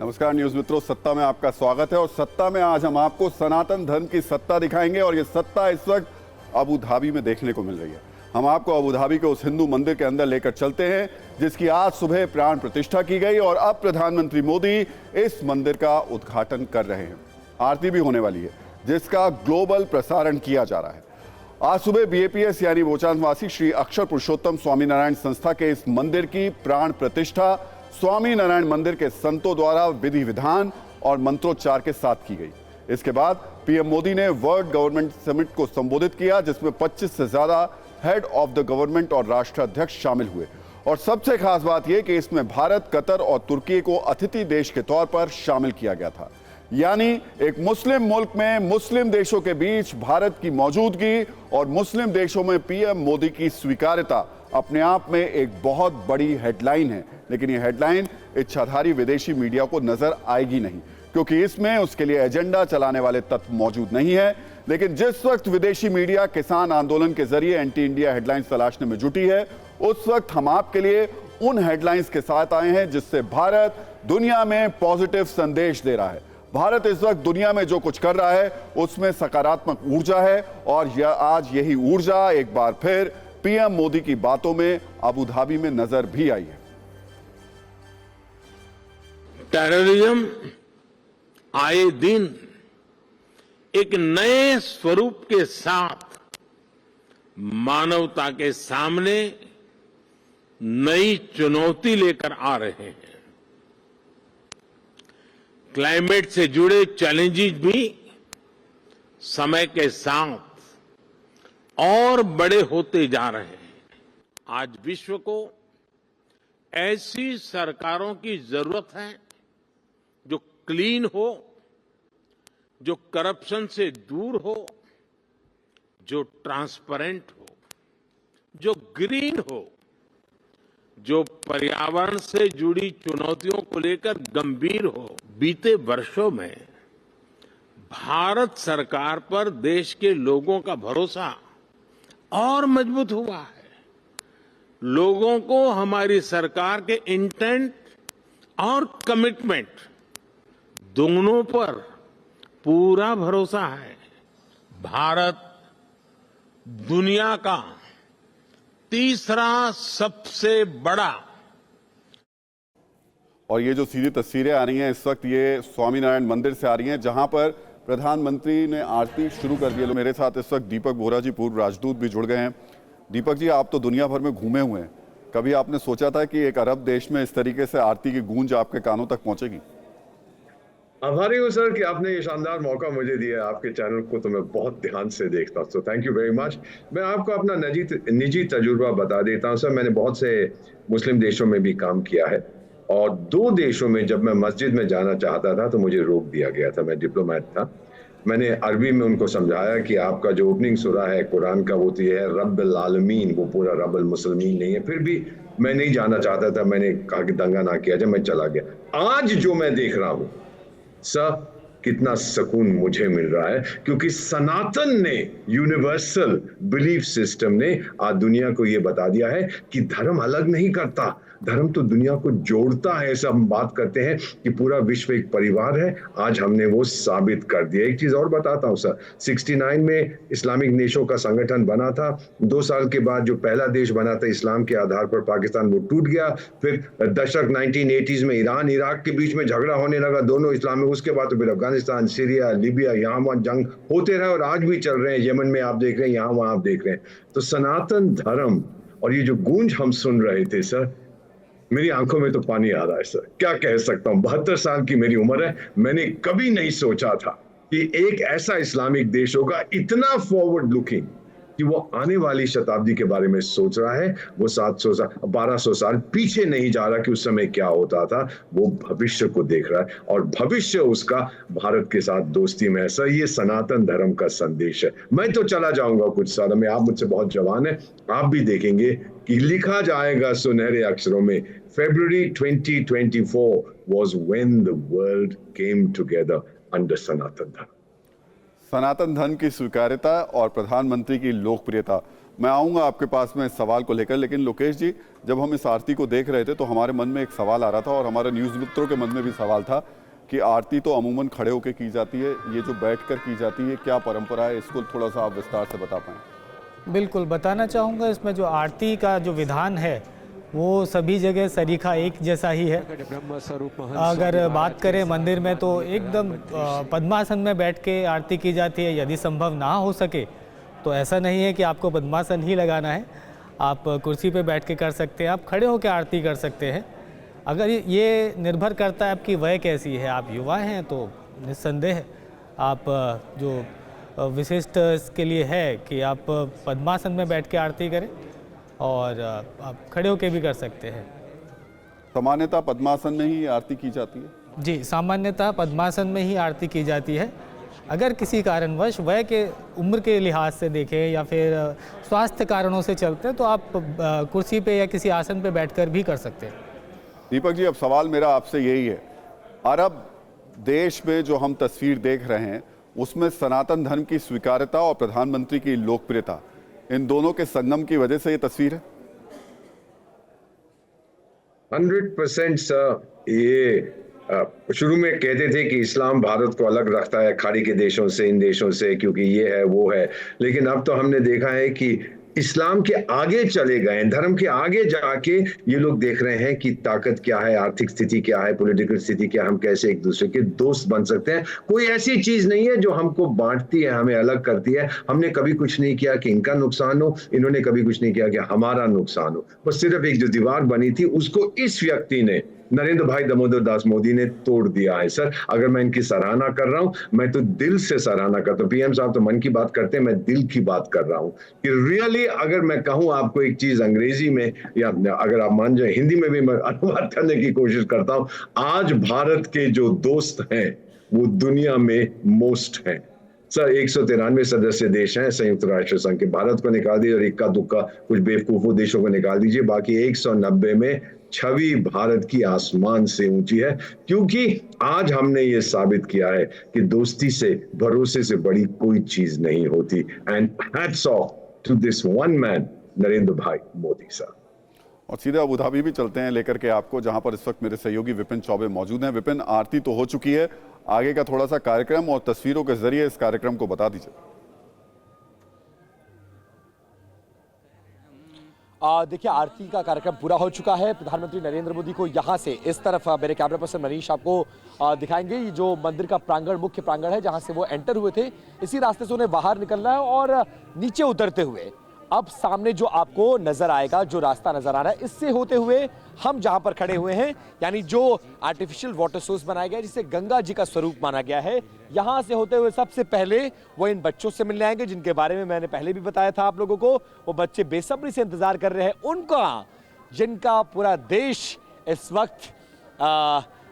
नमस्कार न्यूज मित्रों, सत्ता में आपका स्वागत है। और सत्ता में आज हम आपको सनातन धर्म की सत्ता दिखाएंगे और ये सत्ता इस वक्त अबू धाबी में देखने को मिल रही है। हम आपको अबू धाबी के उस हिंदू मंदिर के अंदर लेकर चलते हैं जिसकी आज सुबह प्राण प्रतिष्ठा की गई और अब प्रधानमंत्री मोदी इस मंदिर का उद्घाटन कर रहे हैं। आरती भी होने वाली है जिसका ग्लोबल प्रसारण किया जा रहा है। आज सुबह बीएपीएस यानी बोचानवासी श्री अक्षर पुरुषोत्तम स्वामीनारायण संस्था के इस मंदिर की प्राण प्रतिष्ठा स्वामी नारायण मंदिर के संतों द्वारा विधि विधान और मंत्रोच्चार के साथ की गई। इसके बाद पीएम मोदी ने वर्ल्ड गवर्नमेंट समिट को संबोधित किया जिसमें 25 से ज्यादा हेड ऑफ द गवर्नमेंट और राष्ट्राध्यक्ष शामिल हुए। और सबसे खास बात यह कि इसमें भारत, कतर और तुर्की को अतिथि देश के तौर पर शामिल किया गया था। यानी एक मुस्लिम मुल्क में मुस्लिम देशों के बीच भारत की मौजूदगी और मुस्लिम देशों में पीएम मोदी की स्वीकार्यता अपने आप में एक बहुत बड़ी हेडलाइन है। लेकिन ये हेडलाइन इच्छाधारी विदेशी मीडिया को नजर आएगी नहीं, क्योंकि इसमें उसके लिए एजेंडा चलाने वाले तत्व मौजूद नहीं है। लेकिन जिस वक्त विदेशी मीडिया किसान आंदोलन के जरिए एंटी इंडिया हेडलाइंस तलाशने में जुटी है, उस वक्त हम आपके लिए उन हेडलाइंस के साथ आए हैं जिससे भारत दुनिया में पॉजिटिव संदेश दे रहा है। भारत इस वक्त दुनिया में जो कुछ कर रहा है उसमें सकारात्मक ऊर्जा है और आज यही ऊर्जा एक बार फिर पीएम मोदी की बातों में अबू धाबी में नजर भी आई है। टेररिज्म आए दिन एक नए स्वरूप के साथ मानवता के सामने नई चुनौती लेकर आ रहे हैं। क्लाइमेट से जुड़े चैलेंजेस भी समय के साथ और बड़े होते जा रहे हैं। आज विश्व को ऐसी सरकारों की जरूरत है जो क्लीन हो, जो करप्शन से दूर हो, जो ट्रांसपेरेंट हो, जो ग्रीन हो, जो पर्यावरण से जुड़ी चुनौतियों को लेकर गंभीर हो। बीते वर्षों में भारत सरकार पर देश के लोगों का भरोसा और मजबूत हुआ है। लोगों को हमारी सरकार के इंटेंट और कमिटमेंट दोनों पर पूरा भरोसा है। भारत दुनिया का तीसरा सबसे बड़ा, और ये जो सीधी तस्वीरें आ रही हैं इस वक्त ये स्वामीनारायण मंदिर से आ रही हैं जहां पर प्रधानमंत्री ने आरती शुरू कर दी है। मेरे साथ इस वक्त दीपक बोहरा जी, पूर्व राजदूत, भी जुड़ गए हैं। दीपक जी, आप तो दुनिया भर में घूमे हुए हैं, कभी आपने सोचा था कि एक अरब देश में इस तरीके से आरती की गूंज आपके कानों तक पहुंचेगी? आभारी हूँ सर कि आपने ये शानदार मौका मुझे दिया। आपके चैनल को तो मैं बहुत ध्यान से देखता हूँ, so thank you very much. मैं आपको अपना निजी तजुर्बा बता देता हूँ सर। मैंने बहुत से मुस्लिम देशों में भी काम किया है और 2 देशों में जब मैं मस्जिद में जाना चाहता था तो मुझे रोक दिया गया था। मैं डिप्लोमेट था। मैंने अरबी में उनको समझाया कि आपका जो ओपनिंग सूरा है कुरान का वो तो ये है रब्बुल आलमीन, वो पूरा रब्बुल मुस्लिमीन नहीं है। फिर भी मैं नहीं जाना चाहता था। मैंने कहा कि दंगा ना किया जाए, मैं चला गया। आज जो मैं देख रहा हूँ सर, कितना सुकून मुझे मिल रहा है, क्योंकि सनातन ने, यूनिवर्सल बिलीफ सिस्टम ने आज दुनिया को यह बता दिया है कि धर्म अलग नहीं करता, धर्म तो दुनिया को जोड़ता है। ऐसा हम बात करते हैं कि पूरा विश्व एक परिवार है। आज हमने वो साबित कर दिया। एक चीज और बताता हूं सर, 69 में इस्लामिक देशों का संगठन बना था। 2 साल के बाद जो पहला देश बना था इस्लाम के आधार पर, पाकिस्तान, वो टूट गया। फिर दशक 1980s में ईरान इराक के बीच में झगड़ा होने लगा, दोनों इस्लामिक। उसके बाद तो फिर अफगानिस्तान, सीरिया, लीबिया, यहाँ वहां जंग होते रहे और आज भी चल रहे हैं। यमन में आप देख रहे हैं, यहाँ वहां आप देख रहे हैं। तो सनातन धर्म और ये जो गूंज हम सुन रहे थे सर, मेरी आंखों में तो पानी आ रहा है सर। क्या कह सकता हूं, 72 साल की मेरी उम्र है। मैंने कभी नहीं सोचा था कि एक ऐसा इस्लामिक देश होगा इतना फॉरवर्ड लुकिंग कि वो आने वाली शताब्दी के बारे में सोच रहा है। वो 700 साल, 1200 साल पीछे नहीं जा रहा कि उस समय क्या होता था। वो भविष्य को देख रहा है और भविष्य उसका भारत के साथ दोस्ती में है सर। ये सनातन धर्म का संदेश है। मैं तो चला जाऊंगा कुछ सालों में, आप मुझसे बहुत जवान है, आप भी देखेंगे कि लिखा जाएगा सुनहरे अक्षरों में, February 2024 was when the world came together under सनातन धर्म। सनातन धर्म की स्वीकार्यता और प्रधानमंत्री की लोकप्रियता मैं आऊंगा आपके पास में इस सवाल को लेकर, लेकिन लोकेश जी, जब हम इस आरती को देख रहे थे तो हमारे मन में एक सवाल आ रहा था और हमारे न्यूज़ मित्रों के मन में भी सवाल था कि आरती तो अमूमन खड़े होकर की जाती है, ये जो बैठकर की जाती है, क्या परंपरा है? इसको थोड़ा सा आप विस्तार से बता पाएं। बिल्कुल बताना चाहूँगा। इसमें जो आरती का जो विधान है वो सभी जगह सरीखा एक जैसा ही है। अगर बात करें मंदिर में तो एकदम पद्मासन में बैठ के आरती की जाती है। यदि संभव ना हो सके तो ऐसा नहीं है कि आपको पद्मासन ही लगाना है, आप कुर्सी पे बैठ के कर सकते हैं, आप खड़े होकर आरती कर सकते हैं। अगर ये निर्भर करता है आपकी वय कैसी है, आप युवा हैं तो निस्संदेह आप जो विशिष्ट इसके लिए है कि आप पद्मासन में बैठ के आरती करें और आप खड़े होकर भी कर सकते हैं। सामान्यतः पद्मासन में ही आरती की जाती है? जी, सामान्यतः पद्मासन में ही आरती की जाती है। अगर किसी कारणवश वय के उम्र के लिहाज से देखें या फिर स्वास्थ्य कारणों से चलते हैं तो आप कुर्सी पे या किसी आसन पे बैठकर भी कर सकते हैं। दीपक जी, अब सवाल मेरा आपसे यही है, अरब देश में जो हम तस्वीर देख रहे हैं उसमें सनातन धर्म की स्वीकार्यता और प्रधानमंत्री की लोकप्रियता, इन दोनों के संगम की वजह से ये तस्वीर है? 100% सर। ये शुरू में कहते थे कि इस्लाम भारत को अलग रखता है खाड़ी के देशों से, इन देशों से, क्योंकि ये है वो है, लेकिन अब तो हमने देखा है कि इस्लाम के आगे चले गए, धर्म के आगे जाके ये लोग देख रहे हैं कि ताकत क्या है, आर्थिक स्थिति क्या है, पॉलिटिकल स्थिति क्या है, हम कैसे एक दूसरे के दोस्त बन सकते हैं। कोई ऐसी चीज नहीं है जो हमको बांटती है, हमें अलग करती है। हमने कभी कुछ नहीं किया कि इनका नुकसान हो, इन्होंने कभी कुछ नहीं किया कि हमारा नुकसान हो। बस सिर्फ एक जो दीवार बनी थी उसको इस व्यक्ति ने, नरेंद्र भाई दामोदर दास मोदी ने तोड़ दिया है। सर, अगर मैं इनकी सराहना कर रहा हूं, मैं तो दिल से सराहना करता हूं। पीएम साहब तो मन की बात करते हैं, मैं दिल की बात कर रहा हूं कि रियली अगर मैं कहूं आपको एक चीज अंग्रेजी में, या अगर आप मान जाए हिंदी में भी मैं अनुवाद करने की कोशिश करता हूं, आज भारत के जो दोस्त हैं वो दुनिया में मोस्ट हैं। सर, 193 सदस्य देश हैं संयुक्त राष्ट्र संघ के। भारत को निकाल दीजिए और इक्का दुक्का कुछ बेवकूफों देशों को निकाल दीजिए, बाकी 190 में छवि भारत की आसमान से ऊंची है, क्योंकि आज हमने ये साबित किया है कि दोस्ती से, भरोसे से बड़ी कोई चीज नहीं होती। And hats off to this one man, Narendra bhai Modi sir. और सीधे अबू धाबी भी चलते हैं लेकर के आपको, जहां पर इस वक्त मेरे सहयोगी विपिन चौबे मौजूद हैं। विपिन, आरती तो हो चुकी है, आगे का थोड़ा सा कार्यक्रम और तस्वीरों के जरिए इस कार्यक्रम को बता दीजिए। देखिए, आरती का कार्यक्रम पूरा हो चुका है। प्रधानमंत्री नरेंद्र मोदी को यहाँ से इस तरफ मेरे कैमरा पर्सन मनीष आपको दिखाएंगे। ये जो मंदिर का प्रांगण, मुख्य प्रांगण है जहाँ से वो एंटर हुए थे, इसी रास्ते से उन्हें बाहर निकलना है और नीचे उतरते हुए अब सामने जो आपको नजर आएगा, जो रास्ता नजर आ रहा है, इससे होते हुए हम जहां पर खड़े हुए हैं, यानी जो आर्टिफिशियल वाटर सोर्स बनाया गया है जिसे गंगा जी का स्वरूप माना गया है, यहां से होते हुए सबसे पहले वो इन बच्चों से मिलने आएंगे जिनके बारे में मैंने पहले भी बताया था आप लोगों को। वो बच्चे बेसब्री से इंतजार कर रहे हैं उनका, जिनका पूरा देश इस वक्त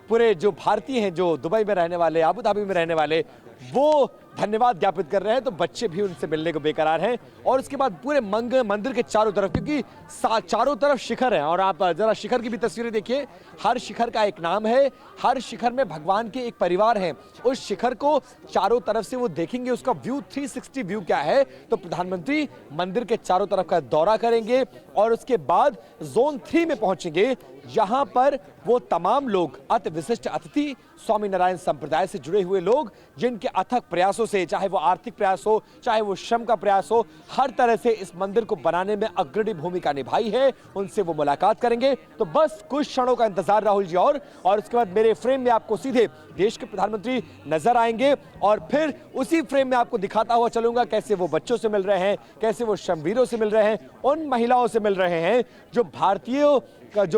पूरे जो भारतीय हैं, जो दुबई में रहने वाले, अबू धाबी में रहने वाले, वो धन्यवाद ज्ञापित कर रहे हैं। तो बच्चे भी उनसे मिलने को बेकरार हैं। और उसके बाद पूरे मंदिर के चारों तरफ, क्योंकि चारों तरफ शिखर हैं, और आप जरा शिखर की भी तस्वीरें देखिए, हर शिखर का एक नाम है, हर शिखर में भगवान के एक परिवार है। उस शिखर को चारों तरफ से वो देखेंगे, उसका व्यू 360 व्यू क्या है। तो प्रधानमंत्री मंदिर के चारों तरफ का दौरा करेंगे और उसके बाद जोन 3 में पहुंचेंगे, जहां पर वो तमाम लोग, अति विशिष्ट अतिथि, स्वामीनारायण संप्रदाय से जुड़े हुए लोग, जिनके अथक प्रयासों से, चाहे वो आर्थिक प्रयास हो, चाहे वो श्रम का प्रयास हो, हर तरह से इस मंदिर को बनाने में अग्रणी भूमिका निभाई है, उनसे वो मुलाकात करेंगे। तो बस कुछ क्षणों का इंतजार राहुल जी, और उसके बाद मेरे फ्रेम में आपको सीधे देश के प्रधानमंत्री नजर आएंगे और फिर उसी फ्रेम में आपको दिखाता हुआ चलूंगा कैसे वो बच्चों से मिल रहे हैं, कैसे वो श्रमवीरों से मिल रहे हैं, उन महिलाओं से मिल रहे हैं जो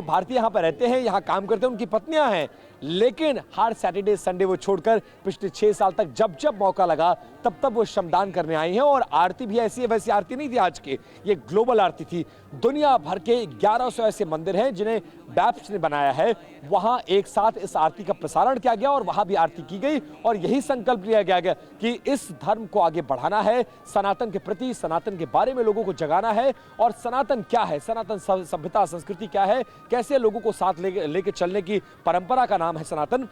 भारतीय यहाँ पर रहते हैं, यहाँ काम करते हैं, उनकी पत्नियां हैं, लेकिन हर सैटरडे संडे वो छोड़कर पिछले 6 साल तक जब जब मौका लगा तब वो श्रमदान करने आई हैं। और आरती भी ऐसी है, वैसी आरती नहीं थी आज की, ये ग्लोबल आरती थी। दुनिया भर के 1100 ऐसे मंदिर हैं जिन्हें बैप्स ने बनाया है, वहां एक साथ इस आरती का प्रसारण किया गया और वहां भी आरती की गई। और यही संकल्प लिया गया कि इस धर्म को आगे बढ़ाना है, सनातन के प्रति, सनातन के बारे में लोगों को जगाना है। और सनातन क्या है, सनातन सभ्यता संस्कृति क्या है, कैसे लोगों को साथ लेके चलने की परंपरा का नाम है सनातन,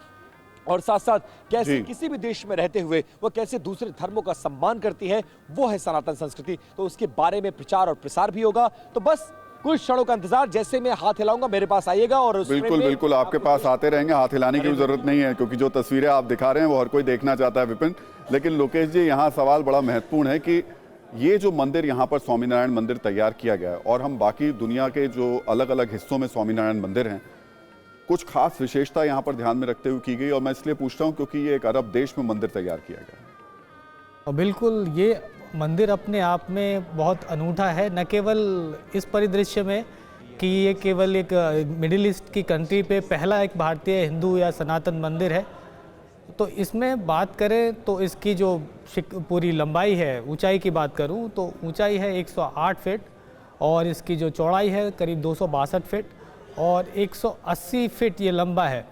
और साथ साथ कैसे जी। किसी भी देश में रहते हुए वो कैसे दूसरे धर्मों का सम्मान करती है, वो है सनातन संस्कृति। तो उसके बारे में प्रचार और प्रसार भी होगा। तो बस कुछ क्षणों का इंतजार, जैसे मैं हाथ हिलाऊंगा मेरे पास आइएगा और उस बिल्कुल बिल्कुल आपके पास आते रहेंगे, हाथ हिलाने की भी जरूरत नहीं है, क्योंकि जो तस्वीरें आप दिखा रहे हैं वो हर कोई देखना चाहता है विपिन। लेकिन लोकेश जी, यहाँ सवाल बड़ा महत्वपूर्ण है कि ये जो मंदिर यहाँ पर स्वामीनारायण मंदिर तैयार किया गया है, और हम बाकी दुनिया के जो अलग अलग हिस्सों में स्वामीनारायण मंदिर हैं, कुछ खास विशेषता यहाँ पर ध्यान में रखते हुए की गई। और मैं इसलिए पूछता हूँ क्योंकि ये एक अरब देश में मंदिर तैयार किया गया है। और बिल्कुल ये मंदिर अपने आप में बहुत अनूठा है, न केवल इस परिदृश्य में कि ये केवल एक मिडिल ईस्ट की कंट्री पे पहला एक भारतीय हिंदू या सनातन मंदिर है। तो इसमें बात करें तो इसकी जो पूरी लंबाई है, ऊंचाई की बात करूं तो ऊंचाई है 108 फीट और इसकी जो चौड़ाई है करीब 262 फीट और 180 फीट ये लंबा है।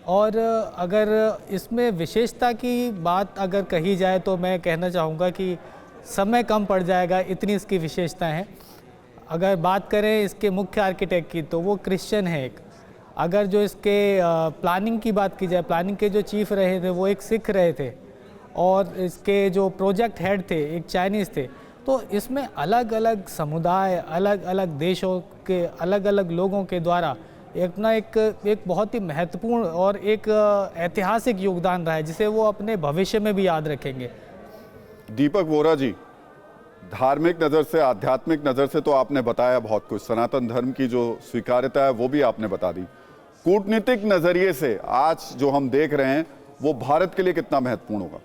और अगर इसमें विशेषता की बात अगर कही जाए तो मैं कहना चाहूँगा कि समय कम पड़ जाएगा, इतनी इसकी विशेषताएं हैं। अगर बात करें इसके मुख्य आर्किटेक्ट की तो वो क्रिश्चियन है एक। अगर जो इसके प्लानिंग की बात की जाए, प्लानिंग के जो चीफ रहे थे वो एक सिख रहे थे और इसके जो प्रोजेक्ट हेड थे एक चाइनीज़ थे। तो इसमें अलग अलग समुदाय, अलग अलग देशों के अलग अलग लोगों के द्वारा एक बहुत ही महत्वपूर्ण और एक ऐतिहासिक योगदान रहा है, जिसे वो अपने भविष्य में भी याद रखेंगे। दीपक वोरा जी, धार्मिक नज़र से, आध्यात्मिक नज़र से तो आपने बताया बहुत कुछ, सनातन धर्म की जो स्वीकार्यता है वो भी आपने बता दी। कूटनीतिक नज़रिए से आज जो हम देख रहे हैं वो भारत के लिए कितना महत्वपूर्ण होगा?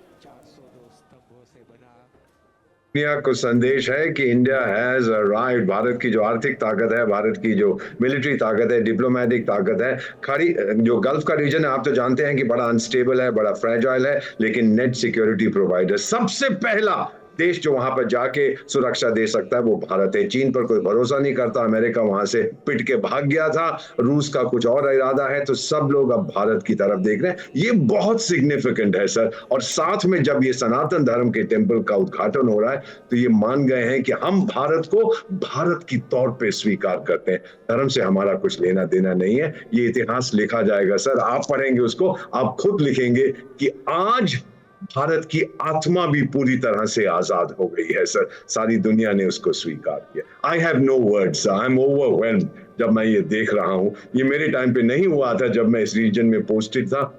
दुनिया को संदेश है कि इंडिया हैज अराइव्ड। भारत की जो आर्थिक ताकत है, भारत की जो मिलिट्री ताकत है, डिप्लोमेटिक ताकत है, खाड़ी जो गल्फ का रीजन है, आप तो जानते हैं कि बड़ा अनस्टेबल है, बड़ा फ्रेजाइल है, लेकिन नेट सिक्योरिटी प्रोवाइडर सबसे पहला देश जो वहां पर जाके सुरक्षा दे सकता है वो भारत है। चीन पर कोई भरोसा नहीं करता, अमेरिका वहां से पिट के भाग गया था, रूस का कुछ और इरादा है, तो सब लोग अब भारत की तरफ देख रहे हैं। ये बहुत सिग्निफिकेंट है सर। और साथ में जब ये सनातन धर्म के टेम्पल का उद्घाटन हो रहा है तो ये मान गए हैं कि हम भारत को भारत की तौर पे स्वीकार करते हैं। धर्म से हमारा कुछ लेना देना नहीं है। ये इतिहास लिखा जाएगा सर, आप पढ़ेंगे उसको, आप खुद लिखेंगे कि आज भारत की आत्मा भी पूरी तरह से आजाद हो गई है सर। सारी दुनिया ने उसको स्वीकार किया। I have no words, I am overwhelmed जब मैं ये देख रहा हूं। ये मेरे टाइम पे नहीं हुआ था जब मैं इस रीजन में पोस्टेड था।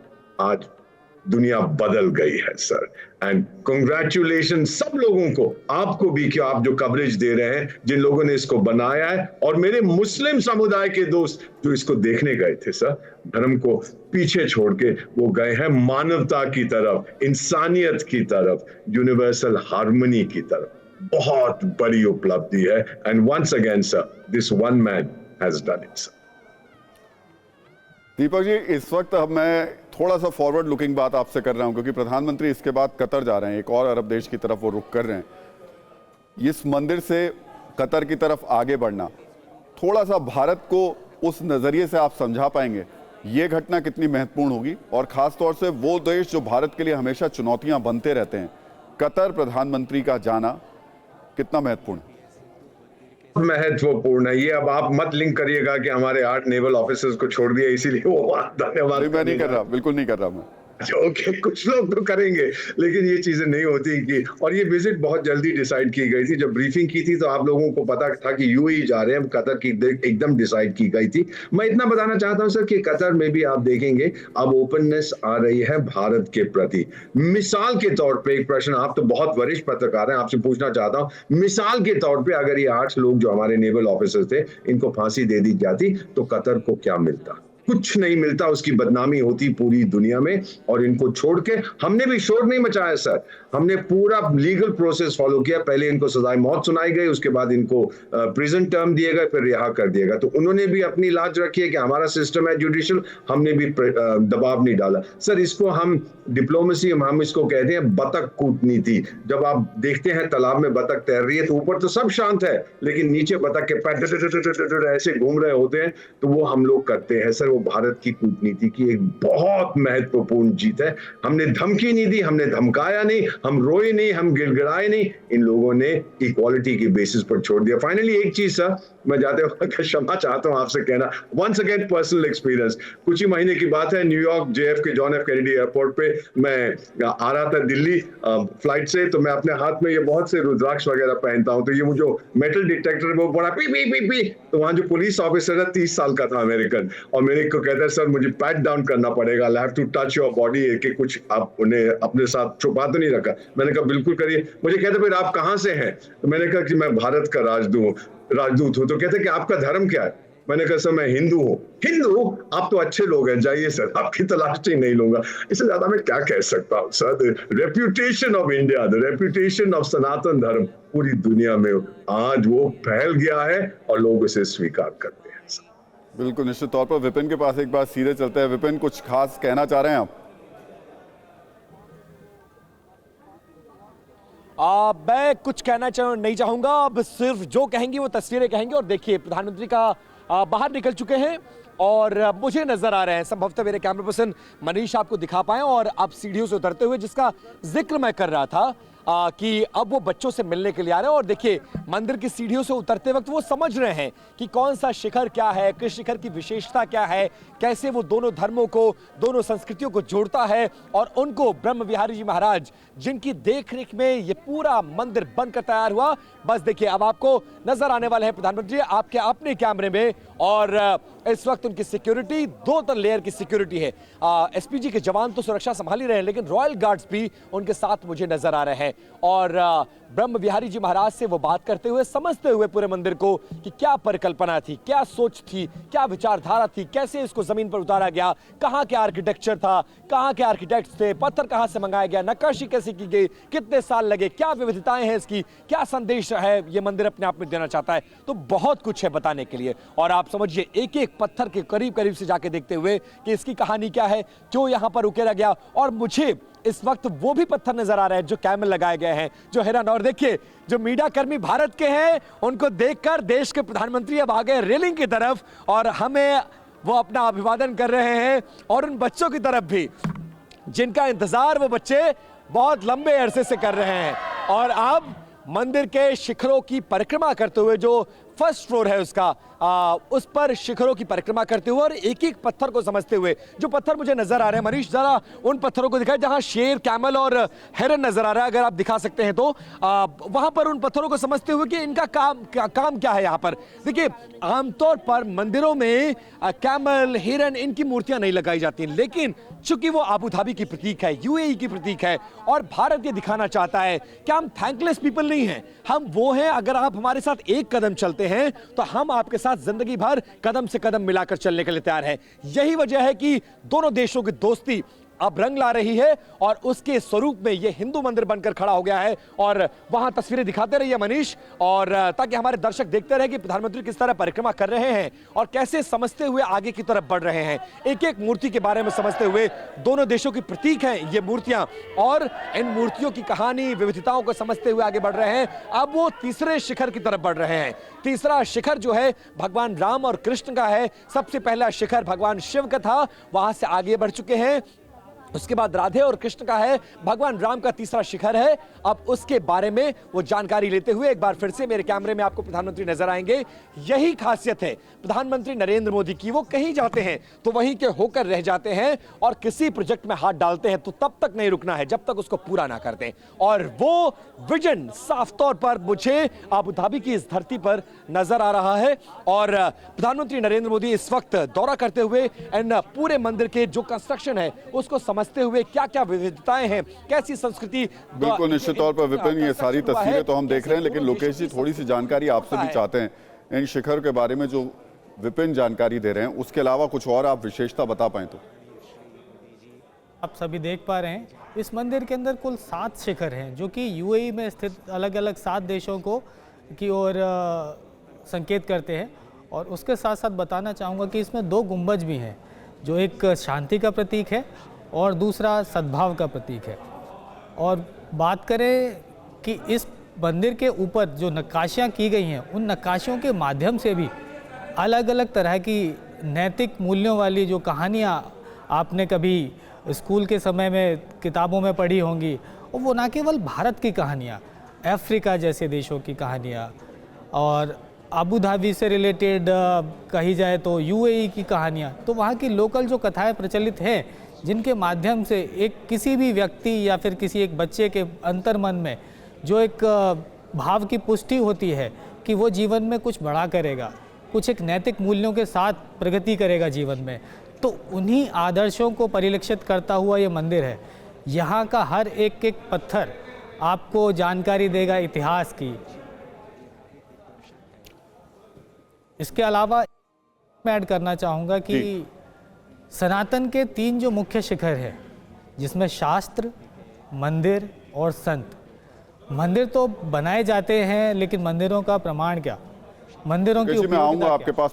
आज दुनिया बदल गई है सर। एंड कंग्रेचुलेशन सब लोगों को, आपको भी कि आप जो कवरेज दे रहे हैं, जिन लोगों ने इसको बनाया है, और मेरे मुस्लिम समुदाय के दोस्त जो इसको देखने गए थे सर। धर्म को पीछे छोड़ के वो गए हैं मानवता की तरफ, इंसानियत की तरफ, यूनिवर्सल हार्मनी की तरफ। बहुत बड़ी उपलब्धि है। And once again sir, this one man has done it sir. Deepak ji, इस वक्त अब मैं थोड़ा सा फॉरवर्ड लुकिंग बात आपसे कर रहा हूं, क्योंकि प्रधानमंत्री इसके बाद कतर जा रहे हैं, एक और अरब देश की तरफ वो रुख कर रहे हैं। इस मंदिर से कतर की तरफ आगे बढ़ना, थोड़ा सा भारत को उस नज़रिए से आप समझा पाएंगे ये घटना कितनी महत्वपूर्ण होगी? और ख़ास तौर से वो देश जो भारत के लिए हमेशा चुनौतियां बनते रहते हैं, कतर प्रधानमंत्री का जाना कितना महत्वपूर्ण है? महत्वपूर्ण है ये। अब आप मत लिंक करिएगा कि हमारे 8 नेवल ऑफिसर्स को छोड़ दिया इसीलिए वो धन्यवाद। मैं नहीं कर रहा, बिल्कुल नहीं कर रहा मैं। ओके, कुछ लोग तो करेंगे, लेकिन ये चीजें नहीं होती कि। और ये विजिट बहुत जल्दी डिसाइड की गई थी। जब ब्रीफिंग की थी तो आप लोगों को पता था कि यूएई जा रहे हैं, कतर की एकदम डिसाइड की गई थी। मैं इतना बताना चाहता हूं सर कि कतर में भी आप देखेंगे अब ओपननेस आ रही है भारत के प्रति। मिसाल के तौर पे एक प्रश्न, आप तो बहुत वरिष्ठ पत्रकार हैं, आपसे पूछना चाहता हूं, मिसाल के तौर पे अगर ये 8 लोग जो हमारे नेवल ऑफिसर थे, इनको फांसी दे दी जाती तो कतर को क्या मिलता? कुछ नहीं मिलता। उसकी बदनामी होती पूरी दुनिया में। और इनको छोड़ के हमने भी शोर नहीं मचाया सर, हमने पूरा लीगल प्रोसेस फॉलो किया। पहले इनको सजाए मौत सुनाई गई, उसके बाद इनको प्रिजन टर्म दिए गए, फिर रिहा कर दिया गया। तो उन्होंने भी अपनी लाज रखी है कि हमारा सिस्टम है जुडिशियल, हमने भी दबाव नहीं डाला सर। इसको हम डिप्लोमेसी, हम इसको कहते हैं बतख कूटनीति। जब आप देखते हैं तालाब में बतख तैर रही है तो ऊपर तो सब शांत है, लेकिन नीचे बतख के पैर ऐसे घूम रहे होते हैं, तो वो हम लोग करते हैं सर। वो भारत की कूटनीति की एक बहुत महत्वपूर्ण जीत है। हमने धमकी नहीं दी, हमने धमकाया नहीं, हम रोए नहीं, हम गिड़गिड़ाए नहीं, इन लोगों ने इक्वालिटी के बेसिस पर छोड़ दिया। फाइनली एक चीज सर, मैं जाते वक्त क्षमा चाहता हूं आपसे कहना, वंस अगेन पर्सनल एक्सपीरियंस। कुछ ही महीने की बात है, New York JFK John F Kennedy airport पे मैं आ रहा था दिल्ली फ्लाइट से, तो मैं अपने हाथ में ये बहुत से रुद्राक्ष वगैरह पहनता हूं, तो ये जो मेटल डिटेक्टर है वो बड़ा पी पी पी पी, तो वहां जो पुलिस ऑफिसर है 30 साल का था अमेरिकन, और मेरे को कहता है सर मुझे पैट डाउन करना पड़ेगा, I have to touch your body, कि कुछ आप उन्हें अपने साथ छुपा तो नहीं रखा। मैंने कहा बिल्कुल करिए। मुझे कहते फिर आप कहां से हैं, तो मैंने कहा कि मैं भारत का राजदूत हूं। तो कहते कि आपका धर्म क्या है, मैंने कहा सर मैं हिंदू हूं। हिंदू, आप तो अच्छे लोग हैं, जाइए सर, आपकी तलाश ही नहीं लूंगा। इससे ज्यादा मैं क्या कह सकता हूं sir. The reputation of India, the reputation of Sanatan Dharma पूरी दुनिया में आज वो फैल गया है और लोग उसे स्वीकार करते हैं सर। बिल्कुल, निश्चित तौर पर विपिन के पास एक बार सीधे चलते हैं। विपिन, कुछ खास कहना चाह रहे हैं आप? मैं कुछ कहना नहीं चाहूंगा, अब सिर्फ जो कहेंगे वो तस्वीरें कहेंगे। और देखिए प्रधानमंत्री का बाहर निकल चुके हैं और मुझे नजर आ रहे हैं, संभवतः मेरे कैमरा पर्सन मनीष आपको दिखा पाए, और अब सीढ़ियों से उतरते हुए, जिसका जिक्र मैं कर रहा था कि अब वो बच्चों से मिलने के लिए आ रहे हैं। और देखिए मंदिर की सीढ़ियों से उतरते वक्त वो समझ रहे हैं कि कौन सा शिखर क्या है, किस शिखर की विशेषता क्या है, कैसे वो दोनों धर्मों को, दोनों संस्कृतियों को जोड़ता है। और उनको ब्रह्म विहारी जी महाराज, जिनकी देखरेख में ये पूरा मंदिर बनकर तैयार हुआ, बस देखिए अब आपको नजर आने वाले हैं प्रधानमंत्री आपके अपने कैमरे में। और इस वक्त उनकी सिक्योरिटी 2 लेयर की सिक्योरिटी है। SPG के जवान तो सुरक्षा संभाल ही रहे हैं, लेकिन रॉयल गार्ड्स भी उनके साथ मुझे नजर आ रहे हैं। और ब्रह्म विहारी जी महाराज से वो बात करते हुए, समझते हुए पूरे मंदिर को कि क्या परिकल्पना थी, क्या सोच थी, क्या विचारधारा थी, कैसे इसको जमीन पर उतारा गया, कहां के आर्किटेक्चर था, कहां के आर्किटेक्ट्स थे, पत्थर कहां से मंगाया गया, नक्काशी कैसे की गई, कितने साल लगे, क्या विविधताएं हैं इसकी, क्या संदेश है ये मंदिर अपने आप में देना चाहता है। तो बहुत कुछ है बताने के लिए। और आप समझिए एक एक पत्थर के करीब करीब से जाके देखते हुए कि इसकी कहानी क्या है, क्यों यहां पर उकेरा गया। और मुझे इस वक्त वो भी पत्थर नजर आ रहे हैं जो कैमल लगाए गए हैं, जो हिरन। और देखिए जो मीडिया कर्मी भारत के हैं, उनको देखकर देश के प्रधानमंत्री अब आ गए रेलिंग की तरफ और हमें वो अपना अभिवादन कर रहे हैं। और उन बच्चों की तरफ भी जिनका इंतजार वो बच्चे बहुत लंबे अरसे से कर रहे हैं। और अब मंदिर के शिखरों की परिक्रमा करते हुए, जो फर्स्ट फ्लोर है उसका, उस पर शिखरों की परिक्रमा करते हुए और एक एक पत्थर को समझते हुए, जो पत्थर मुझे नजर आ रहे हैं, मनीष जरा उन पत्थरों को दिखाएं जहां शेर, कैमल और हिरन नजर आ रहा है, अगर आप दिखा सकते हैं तो वहां पर उन पत्थरों को समझते हुए कि इनका काम क्या है। यहां पर देखिए आमतौर पर मंदिरों में कैमल, हिरन, इनकी मूर्तियां नहीं लगाई जाती, लेकिन चूंकि वो अबू धाबी की प्रतीक है, UAE की प्रतीक है और भारत ये दिखाना चाहता है कि हम थैंकलेस पीपल नहीं हैं, हम वो हैं, अगर आप हमारे साथ एक कदम चलते हैं तो हम आपके साथ जिंदगी भर कदम से कदम मिलाकर चलने के लिए तैयार हैं। यही वजह है कि दोनों देशों की दोस्ती अब रंग ला रही है और उसके स्वरूप में यह हिंदू मंदिर बनकर खड़ा हो गया है। और वहां तस्वीरें दिखाते रहिए मनीष, और ताकि हमारे दर्शक देखते रहे कि प्रधानमंत्री किस तरह परिक्रमा कर रहे हैं और कैसे समझते हुए आगे की तरफ बढ़ रहे हैं, एक एक मूर्ति के बारे में समझते हुए। दोनों देशों की प्रतीक हैं ये मूर्तियां, और इन मूर्तियों की कहानी, विविधताओं को समझते हुए आगे बढ़ रहे हैं। अब वो तीसरे शिखर की तरफ बढ़ रहे हैं। तीसरा शिखर जो है भगवान राम और कृष्ण का है। सबसे पहला शिखर भगवान शिव का था, वहां से आगे बढ़ चुके हैं। उसके बाद राधे और कृष्ण का है, भगवान राम का तीसरा शिखर है। अब उसके बारे में वो जानकारी लेते हुए एक बार फिर से मेरे कैमरे में आपको प्रधानमंत्री नजर आएंगे। यही खासियत है प्रधानमंत्री नरेंद्र मोदी की, वो कहीं जाते हैं तो वहीं के होकर रह जाते हैं और किसी प्रोजेक्ट में हाथ डालते हैं तो तब तक नहीं रुकना है जब तक उसको पूरा ना कर दें। और वो विजन साफ तौर पर मुझे अबू धाबी की इस धरती पर नजर आ रहा है। और प्रधानमंत्री नरेंद्र मोदी इस वक्त दौरा करते हुए इन पूरे मंदिर के जो कंस्ट्रक्शन है उसको समझते हुए, क्या क्या विविधताएं हैं, कैसी संस्कृति। बिल्कुल, निश्चित तौर पर विपिन, ये सारी तस्वीरें तो हम देख रहे हैं, लेकिन लोकेश जी थोड़ी सी जानकारी आपसे भी चाहते हैं इन शिखर के बारे में। जो विपिन जानकारी दे रहे हैं उसके अलावा कुछ और आप विशेषता बता पाएं तो। आप सभी देख पा रहे हैं इस मंदिर के अंदर कुल 7 शिखर हैं, जो कि UAE में स्थित अलग अलग 7 देशों को की ओर संकेत करते हैं। और उसके साथ साथ बताना चाहूँगा कि इसमें 2 गुंबज भी हैं, जो एक शांति का प्रतीक है और दूसरा सद्भाव का प्रतीक है। और बात करें कि इस मंदिर के ऊपर जो नक्काशियाँ की गई हैं, उन नक्काशियों के माध्यम से भी अलग अलग तरह की नैतिक मूल्यों वाली जो कहानियाँ आपने कभी स्कूल के समय में किताबों में पढ़ी होंगी, और वो ना केवल भारत की कहानियाँ, अफ्रीका जैसे देशों की कहानियाँ, और अबू धाबी से रिलेटेड कही जाए तो यूएई की कहानियाँ, तो वहाँ की लोकल जो कथाएं प्रचलित हैं, जिनके माध्यम से एक किसी भी व्यक्ति या फिर किसी एक बच्चे के अंतर्मन में जो एक भाव की पुष्टि होती है कि वो जीवन में कुछ बड़ा करेगा, कुछ एक नैतिक मूल्यों के साथ प्रगति करेगा जीवन में, तो उन्हीं आदर्शों को परिलक्षित करता हुआ ये मंदिर है। यहाँ का हर एक एक पत्थर आपको जानकारी देगा इतिहास की। इसके अलावा मैं ऐड करना चाहूँगा कि सनातन के 3 जो मुख्य शिखर है, जिसमें शास्त्र, मंदिर और संत। मंदिर तो बनाए जाते हैं, लेकिन मंदिरों का प्रमाण क्या, मंदिरों की मैं आऊंगा उपयोगिता आपके क्या? पास।